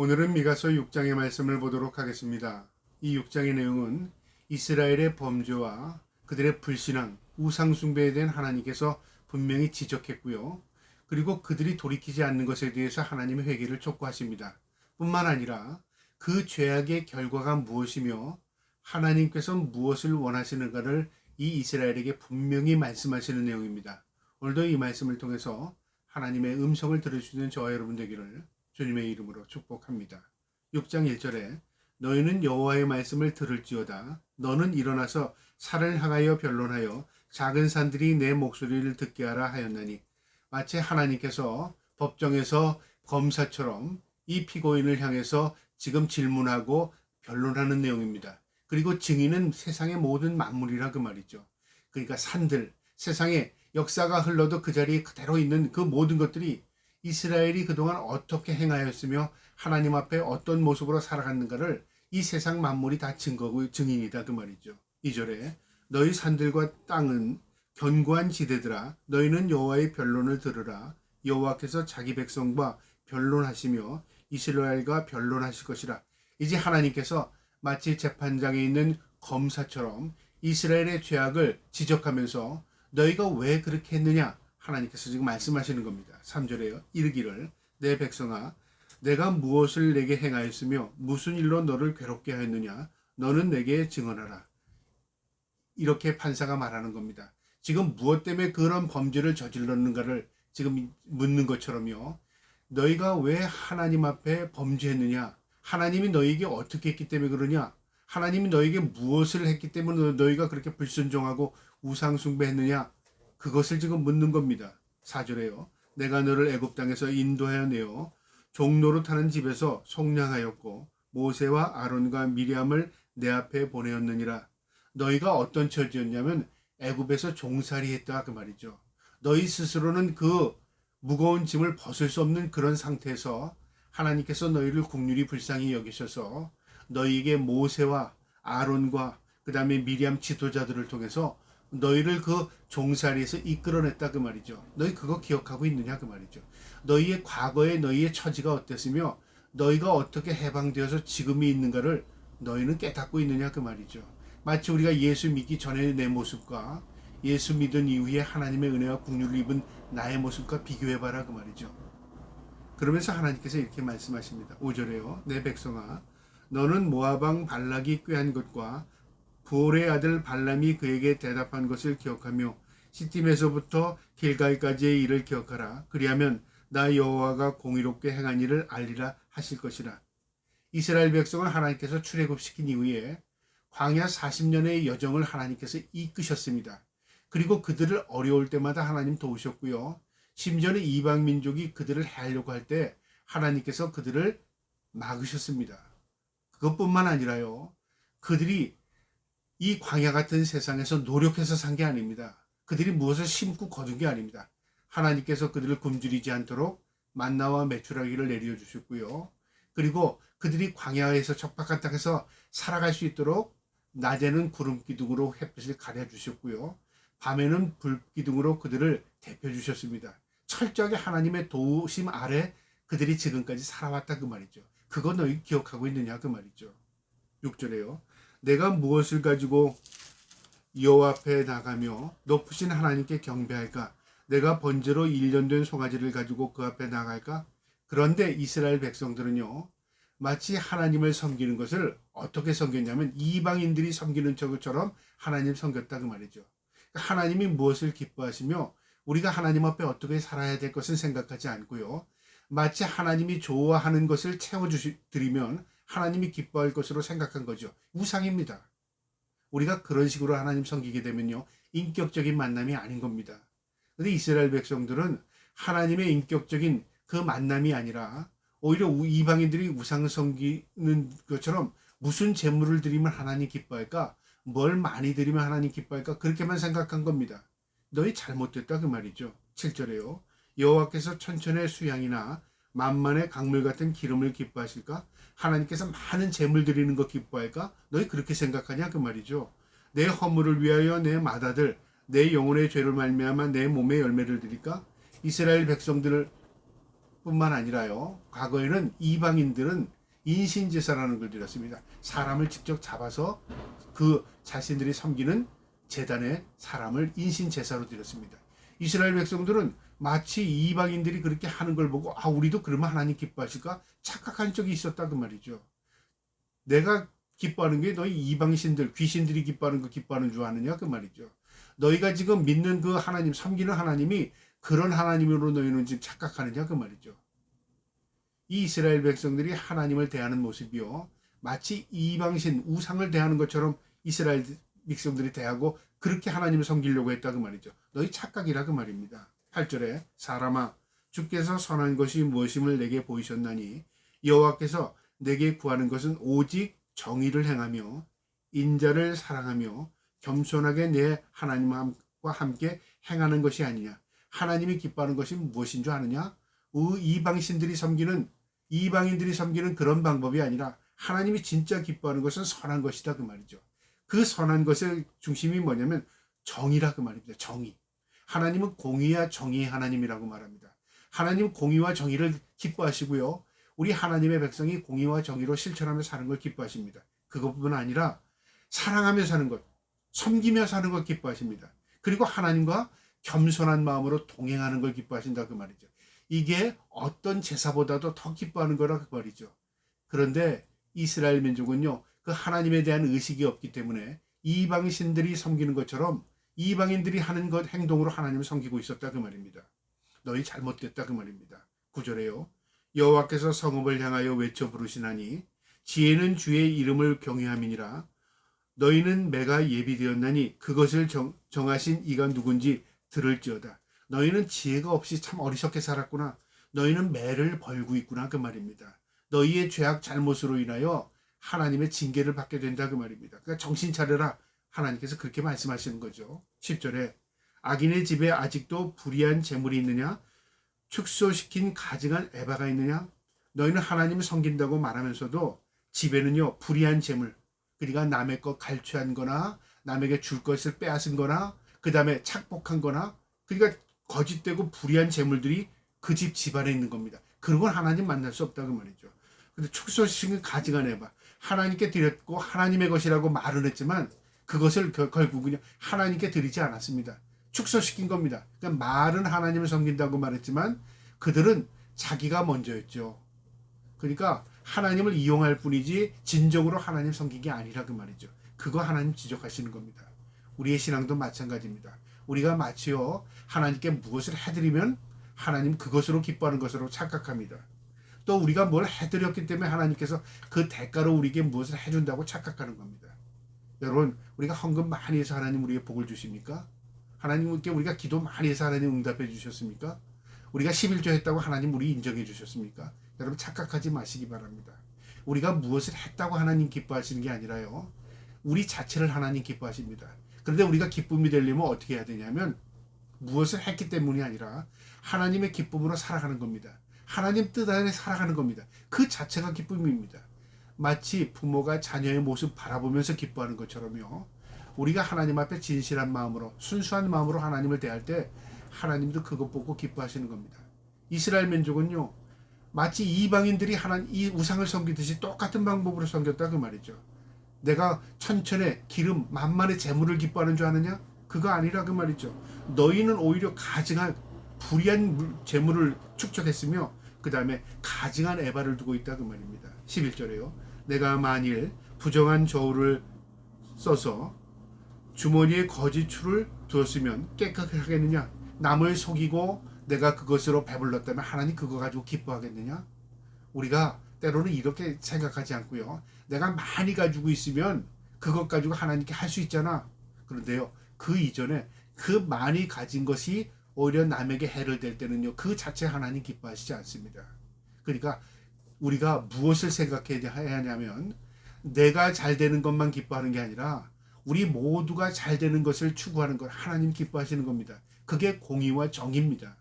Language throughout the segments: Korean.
오늘은 미가서 6장의 말씀을 보도록 하겠습니다. 이 6장의 내용은 이스라엘의 범죄와 그들의 불신앙, 우상숭배에 대한 하나님께서 분명히 지적했고요. 그리고 그들이 돌이키지 않는 것에 대해서 하나님의 회개를 촉구하십니다. 뿐만 아니라 그 죄악의 결과가 무엇이며 하나님께서 무엇을 원하시는가를 이 이스라엘에게 분명히 말씀하시는 내용입니다. 오늘도 이 말씀을 통해서 하나님의 음성을 들을 수 있는 저와 여러분 되기를 주님의 이름으로 축복합니다. 6장 1절에 너희는 여호와의 말씀을 들을지어다. 너는 일어나서 산을 향하여 변론하여 작은 산들이 내 목소리를 듣게 하라 하였나니, 마치 하나님께서 법정에서 검사처럼 이 피고인을 향해서 지금 질문하고 변론하는 내용입니다. 그리고 증인은 세상의 모든 만물이라 그 말이죠. 그러니까 산들, 세상에 역사가 흘러도 그 자리에 그대로 있는 그 모든 것들이 이스라엘이 그동안 어떻게 행하였으며 하나님 앞에 어떤 모습으로 살아갔는가를 이 세상 만물이 다 증거고 증인이다 그 말이죠. 2절에 너희 산들과 땅은 견고한 지대들아, 너희는 여호와의 변론을 들으라. 여호와께서 자기 백성과 변론하시며 이스라엘과 변론하실 것이라. 이제 하나님께서 마치 재판장에 있는 검사처럼 이스라엘의 죄악을 지적하면서 너희가 왜 그렇게 했느냐, 하나님께서 지금 말씀하시는 겁니다. 3절에요. 이르기를 내 백성아, 내가 무엇을 내게 행하였으며 무슨 일로 너를 괴롭게 하였느냐, 너는 내게 증언하라. 이렇게 판사가 말하는 겁니다. 지금 무엇 때문에 그런 범죄를 저질렀는가를 지금 묻는 것처럼요. 너희가 왜 하나님 앞에 범죄했느냐, 하나님이 너희에게 어떻게 했기 때문에 그러냐, 하나님이 너희에게 무엇을 했기 때문에 너희가 그렇게 불순종하고 우상숭배했느냐, 그것을 지금 묻는 겁니다. 4절에요. 내가 너를 애굽 땅에서 인도하여 내어 종로로 타는 집에서 속량하였고 모세와 아론과 미리암을 내 앞에 보내었느니라. 너희가 어떤 처지였냐면 애굽에서 종살이했다 그 말이죠. 너희 스스로는 그 무거운 짐을 벗을 수 없는 그런 상태에서 하나님께서 너희를 긍휼히 불쌍히 여기셔서 너희에게 모세와 아론과 그 다음에 미리암 지도자들을 통해서 너희를 그 종살이에서 이끌어냈다 그 말이죠. 너희 그거 기억하고 있느냐 그 말이죠. 너희의 과거에 너희의 처지가 어땠으며 너희가 어떻게 해방되어서 지금이 있는가를 너희는 깨닫고 있느냐 그 말이죠. 마치 우리가 예수 믿기 전의 내 모습과 예수 믿은 이후에 하나님의 은혜와 긍휼을 입은 나의 모습과 비교해봐라 그 말이죠. 그러면서 하나님께서 이렇게 말씀하십니다. 5절에요. 내 백성아, 너는 모압 왕 발락이 꾀한 것과 부올의 아들 발람이 그에게 대답한 것을 기억하며 시팀에서부터 길갈까지의 일을 기억하라. 그리하면 나 여호와가 공의롭게 행한 일을 알리라 하실 것이라. 이스라엘 백성을 하나님께서 출애굽시킨 이후에 광야 40년의 여정을 하나님께서 이끄셨습니다. 그리고 그들을 어려울 때마다 하나님 도우셨고요. 심지어는 이방 민족이 그들을 해하려고 할 때 하나님께서 그들을 막으셨습니다. 그것뿐만 아니라요. 그들이 이 광야 같은 세상에서 노력해서 산 게 아닙니다. 그들이 무엇을 심고 거둔 게 아닙니다. 하나님께서 그들을 굶주리지 않도록 만나와 메추라기를 내려주셨고요. 그리고 그들이 광야에서 척박한 땅에서 살아갈 수 있도록 낮에는 구름 기둥으로 햇빛을 가려주셨고요. 밤에는 불 기둥으로 그들을 데펴주셨습니다. 철저하게 하나님의 도우심 아래 그들이 지금까지 살아왔다 그 말이죠. 그거 너희 기억하고 있느냐 그 말이죠. 6절에요. 내가 무엇을 가지고 여호와 앞에 나가며 높으신 하나님께 경배할까? 내가 번제로 1년 된 송아지를 가지고 그 앞에 나갈까? 그런데 이스라엘 백성들은요, 마치 하나님을 섬기는 것을 어떻게 섬겼냐면 이방인들이 섬기는 것처럼 하나님 섬겼다 그 말이죠. 하나님이 무엇을 기뻐하시며 우리가 하나님 앞에 어떻게 살아야 될 것은 생각하지 않고요, 마치 하나님이 좋아하는 것을 채워드리면 하나님이 기뻐할 것으로 생각한 거죠. 우상입니다. 우리가 그런 식으로 하나님 섬기게 되면요, 인격적인 만남이 아닌 겁니다. 근데 이스라엘 백성들은 하나님의 인격적인 그 만남이 아니라 오히려 이방인들이 우상을 섬기는 것처럼 무슨 재물을 드리면 하나님 기뻐할까? 뭘 많이 드리면 하나님 기뻐할까? 그렇게만 생각한 겁니다. 너희 잘못됐다 그 말이죠. 7절에요. 여호와께서 천천의 수양이나 만만의 강물 같은 기름을 기뻐하실까? 하나님께서 많은 재물 드리는 거 기뻐할까? 너희 그렇게 생각하냐 그 말이죠. 내 허물을 위하여 내 맏아들, 내 영혼의 죄를 말미암아 내 몸의 열매를 드릴까? 이스라엘 백성들을 뿐만 아니라요. 과거에는 이방인들은 인신제사라는 걸 드렸습니다. 사람을 직접 잡아서 그 자신들이 섬기는 제단에 사람을 인신제사로 드렸습니다. 이스라엘 백성들은 마치 이방인들이 그렇게 하는 걸 보고 우리도 그러면 하나님 기뻐하실까 착각한 적이 있었다 그 말이죠. 내가 기뻐하는 게 너희 이방신들 귀신들이 기뻐하는 거 기뻐하는 줄 아느냐 그 말이죠. 너희가 지금 믿는 그 하나님 섬기는 하나님이 그런 하나님으로 너희는 지금 착각하느냐 그 말이죠. 이 이스라엘 백성들이 하나님을 대하는 모습이요 마치 이방신 우상을 대하는 것처럼 이스라엘 백성들이 대하고 그렇게 하나님을 섬기려고 했다 그 말이죠. 너희 착각이라 그 말입니다. 8절에 사람아 주께서 선한 것이 무엇임을 내게 보이셨나니 여호와께서 내게 구하는 것은 오직 정의를 행하며 인자를 사랑하며 겸손하게 내 하나님과 함께 행하는 것이 아니냐. 하나님이 기뻐하는 것이 무엇인 줄 아느냐? 이방인들이 섬기는 그런 방법이 아니라 하나님이 진짜 기뻐하는 것은 선한 것이다 그 말이죠. 그 선한 것의 중심이 뭐냐면 정의라 그 말입니다. 정의. 하나님은 공의와 정의의 하나님이라고 말합니다. 하나님은 공의와 정의를 기뻐하시고요. 우리 하나님의 백성이 공의와 정의로 실천하며 사는 걸 기뻐하십니다. 그것뿐만 아니라 사랑하며 사는 것, 섬기며 사는 걸 기뻐하십니다. 그리고 하나님과 겸손한 마음으로 동행하는 걸 기뻐하신다 그 말이죠. 이게 어떤 제사보다도 더 기뻐하는 거라 그 말이죠. 그런데 이스라엘 민족은요. 그 하나님에 대한 의식이 없기 때문에 이방신들이 섬기는 것처럼 이방인들이 하는 것 행동으로 하나님을 섬기고 있었다 그 말입니다. 너희 잘못됐다 그 말입니다. 9절에요. 여호와께서 성읍을 향하여 외쳐 부르시나니 지혜는 주의 이름을 경외함이니라. 너희는 매가 예비되었나니 그것을 정하신 이가 누군지 들을지어다. 너희는 지혜가 없이 참 어리석게 살았구나. 너희는 매를 벌고 있구나 그 말입니다. 너희의 죄악 잘못으로 인하여 하나님의 징계를 받게 된다 그 말입니다. 그러니까 정신 차려라. 하나님께서 그렇게 말씀하시는 거죠. 10절에 악인의 집에 아직도 불의한 재물이 있느냐? 축소시킨 가증한 에바가 있느냐? 너희는 하나님을 섬긴다고 말하면서도 집에는요 불의한 재물, 그러니까 남의 것 갈취한 거나 남에게 줄 것을 빼앗은 거나 그 다음에 착복한 거나 그러니까 거짓되고 불의한 재물들이 그 집 집안에 있는 겁니다. 그런 건 하나님 만날 수 없다고 말이죠. 근데 축소시킨 가증한 에바, 하나님께 드렸고 하나님의 것이라고 말은 했지만 그것을 결국은 하나님께 드리지 않았습니다. 축소시킨 겁니다. 그러니까 말은 하나님을 섬긴다고 말했지만 그들은 자기가 먼저였죠. 그러니까 하나님을 이용할 뿐이지 진정으로 하나님 섬긴 게 아니라 그 말이죠. 그거 하나님 지적하시는 겁니다. 우리의 신앙도 마찬가지입니다. 우리가 마치요 하나님께 무엇을 해드리면 하나님 그것으로 기뻐하는 것으로 착각합니다. 또 우리가 뭘 해드렸기 때문에 하나님께서 그 대가로 우리에게 무엇을 해준다고 착각하는 겁니다. 여러분 우리가 헌금 많이 해서 하나님 우리에게 복을 주십니까? 하나님께 우리가 기도 많이 해서 하나님 응답해 주셨습니까? 우리가 11조 했다고 하나님 우리 인정해 주셨습니까? 여러분 착각하지 마시기 바랍니다. 우리가 무엇을 했다고 하나님 기뻐하시는 게 아니라요. 우리 자체를 하나님 기뻐하십니다. 그런데 우리가 기쁨이 되려면 어떻게 해야 되냐면 무엇을 했기 때문이 아니라 하나님의 기쁨으로 살아가는 겁니다. 하나님 뜻 안에 살아가는 겁니다. 그 자체가 기쁨입니다. 마치 부모가 자녀의 모습 바라보면서 기뻐하는 것처럼요. 우리가 하나님 앞에 진실한 마음으로 순수한 마음으로 하나님을 대할 때 하나님도 그것 보고 기뻐하시는 겁니다. 이스라엘 민족은요. 마치 이방인들이 이 우상을 섬기듯이 똑같은 방법으로 섬겼다 그 말이죠. 내가 천천에 기름 만만의 재물을 기뻐하는 줄 아느냐? 그거 아니라 그 말이죠. 너희는 오히려 가증한 불의한 재물을 축적했으며 그 다음에 가증한 에바를 두고 있다 그 말입니다. 11절에요. 내가 만일 부정한 저울을 써서 주머니에 거짓 추를 두었으면 깨끗하겠느냐? 남을 속이고 내가 그것으로 배불렀다면 하나님 그거 가지고 기뻐하겠느냐? 우리가 때로는 이렇게 생각하지 않고요. 내가 많이 가지고 있으면 그것 가지고 하나님께 할 수 있잖아. 그런데요. 그 이전에 그 많이 가진 것이 오히려 남에게 해를 될 때는요. 그 자체 하나님 기뻐하시지 않습니다. 그러니까 우리가 무엇을 생각해야 하냐면 내가 잘 되는 것만 기뻐하는 게 아니라 우리 모두가 잘 되는 것을 추구하는 것 하나님 기뻐하시는 겁니다. 그게 공의와 정의입니다.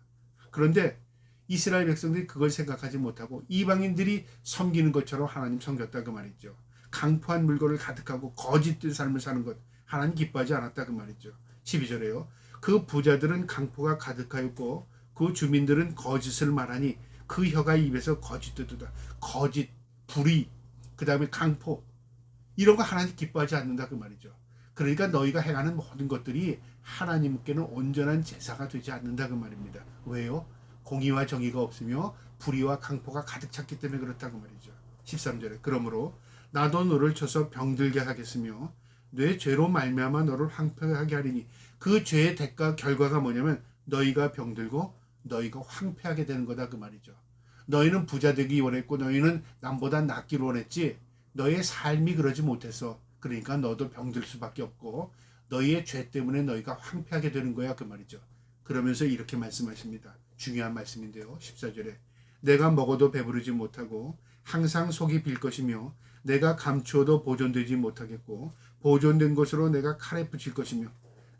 그런데 이스라엘 백성들이 그걸 생각하지 못하고 이방인들이 섬기는 것처럼 하나님 섬겼다 그 말이죠. 강포한 물건을 가득하고 거짓된 삶을 사는 것 하나님 기뻐하지 않았다 그 말이죠. 12절에요. 그 부자들은 강포가 가득하였고 그 주민들은 거짓을 말하니 그 혀가 입에서 거짓 듣다. 거짓, 불의, 그 다음에 강포, 이런 거 하나님 기뻐하지 않는다 그 말이죠. 그러니까 너희가 행하는 모든 것들이 하나님께는 온전한 제사가 되지 않는다 그 말입니다. 왜요? 공의와 정의가 없으며 불의와 강포가 가득 찼기 때문에 그렇다고 말이죠. 13절에 그러므로 나도 너를 쳐서 병들게 하겠으며 내 죄로 말미암아 너를 황폐하게 하리니, 그 죄의 대가 결과가 뭐냐면 너희가 병들고 너희가 황폐하게 되는 거다 그 말이죠. 너희는 부자 되기 원했고 너희는 남보다 낫기를 원했지 너희의 삶이 그러지 못해서, 그러니까 너도 병들 수밖에 없고 너희의 죄 때문에 너희가 황폐하게 되는 거야 그 말이죠. 그러면서 이렇게 말씀하십니다. 중요한 말씀인데요. 14절에 내가 먹어도 배부르지 못하고 항상 속이 빌 것이며 내가 감추어도 보존되지 못하겠고 보존된 것으로 내가 칼에 붙일 것이며,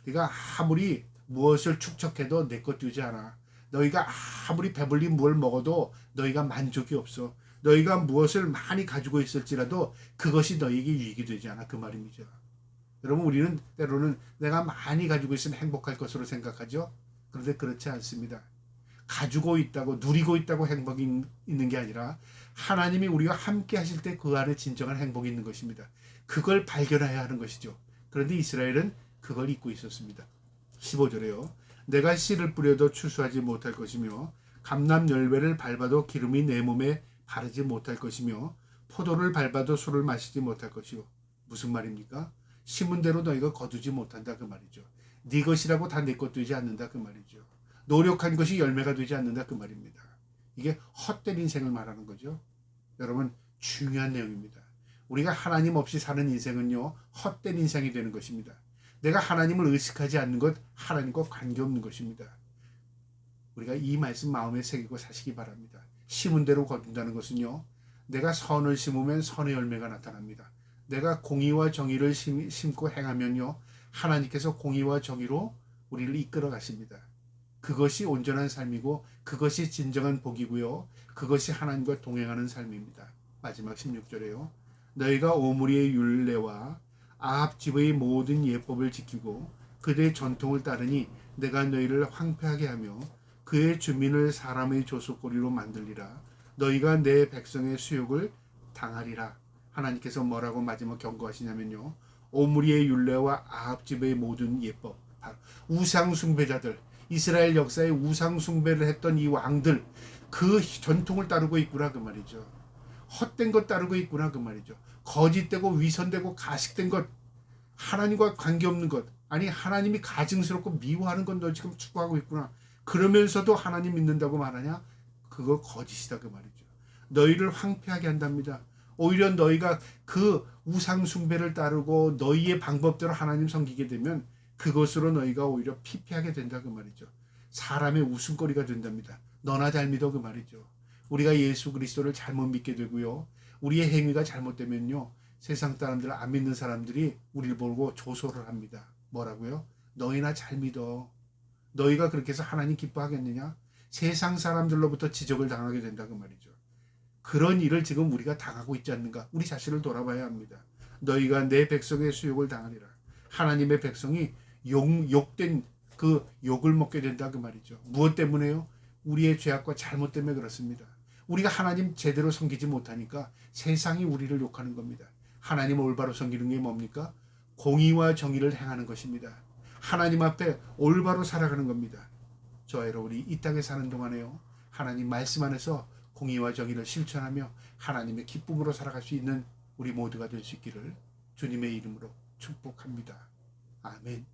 네가 아무리 무엇을 축적해도 내 것 되지 않아. 너희가 아무리 배불리 뭘 먹어도 너희가 만족이 없어. 너희가 무엇을 많이 가지고 있을지라도 그것이 너희에게 유익이 되지 않아 그 말입니다. 여러분, 우리는 때로는 내가 많이 가지고 있으면 행복할 것으로 생각하죠. 그런데 그렇지 않습니다. 가지고 있다고, 누리고 있다고 행복이 있는 게 아니라 하나님이 우리와 함께 하실 때 그 안에 진정한 행복이 있는 것입니다. 그걸 발견해야 하는 것이죠. 그런데 이스라엘은 그걸 잊고 있었습니다. 15절에요. 내가 씨를 뿌려도 추수하지 못할 것이며 감람 열매를 밟아도 기름이 내 몸에 바르지 못할 것이며 포도를 밟아도 술을 마시지 못할 것이요. 무슨 말입니까? 심은 대로 너희가 거두지 못한다 그 말이죠. 네 것이라고 다 내 것 되지 않는다 그 말이죠. 노력한 것이 열매가 되지 않는다 그 말입니다. 이게 헛된 인생을 말하는 거죠. 여러분, 중요한 내용입니다. 우리가 하나님 없이 사는 인생은요, 헛된 인생이 되는 것입니다. 내가 하나님을 의식하지 않는 것, 하나님과 관계없는 것입니다. 우리가 이 말씀 마음에 새기고 사시기 바랍니다. 심은 대로 거둔다는 것은요, 내가 선을 심으면 선의 열매가 나타납니다. 내가 공의와 정의를 심고 행하면요, 하나님께서 공의와 정의로 우리를 이끌어 가십니다. 그것이 온전한 삶이고 그것이 진정한 복이고요. 그것이 하나님과 동행하는 삶입니다. 마지막 16절에요. 너희가 오므리의 율례와 아합 집의 모든 예법을 지키고 그들의 전통을 따르니 내가 너희를 황폐하게 하며 그의 주민을 사람의 조속거리로 만들리라. 너희가 내 백성의 수욕을 당하리라. 하나님께서 뭐라고 마지막 경고하시냐면요. 오므리의 율례와 아합 집의 모든 예법, 우상 숭배자들, 이스라엘 역사에 우상 숭배를 했던 이 왕들, 그 전통을 따르고 있구나 그 말이죠. 헛된 것 따르고 있구나 그 말이죠. 거짓되고 위선되고 가식된 것, 하나님과 관계없는 것, 아니 하나님이 가증스럽고 미워하는 건 너 지금 추구하고 있구나. 그러면서도 하나님 믿는다고 말하냐? 그거 거짓이다 그 말이죠. 너희를 황폐하게 한답니다. 오히려 너희가 그 우상 숭배를 따르고 너희의 방법대로 하나님 섬기게 되면 그것으로 너희가 오히려 피폐하게 된다 그 말이죠. 사람의 웃음거리가 된답니다. 너나 잘 믿어 그 말이죠. 우리가 예수 그리스도를 잘못 믿게 되고요. 우리의 행위가 잘못되면요. 세상 사람들, 안 믿는 사람들이 우리를 보고 조소를 합니다. 뭐라고요? 너희나 잘 믿어. 너희가 그렇게 해서 하나님 기뻐하겠느냐? 세상 사람들로부터 지적을 당하게 된다 그 말이죠. 그런 일을 지금 우리가 당하고 있지 않는가? 우리 자신을 돌아봐야 합니다. 너희가 내 백성의 수욕을 당하리라. 하나님의 백성이 욕된 그 욕을 먹게 된다 그 말이죠. 무엇 때문에요? 우리의 죄악과 잘못 때문에 그렇습니다. 우리가 하나님 제대로 섬기지 못하니까 세상이 우리를 욕하는 겁니다. 하나님을 올바로 섬기는 게 뭡니까? 공의와 정의를 행하는 것입니다. 하나님 앞에 올바로 살아가는 겁니다. 저와 여러분이 이 땅에 사는 동안에요, 하나님 말씀 안에서 공의와 정의를 실천하며 하나님의 기쁨으로 살아갈 수 있는 우리 모두가 될 수 있기를 주님의 이름으로 축복합니다. 아멘.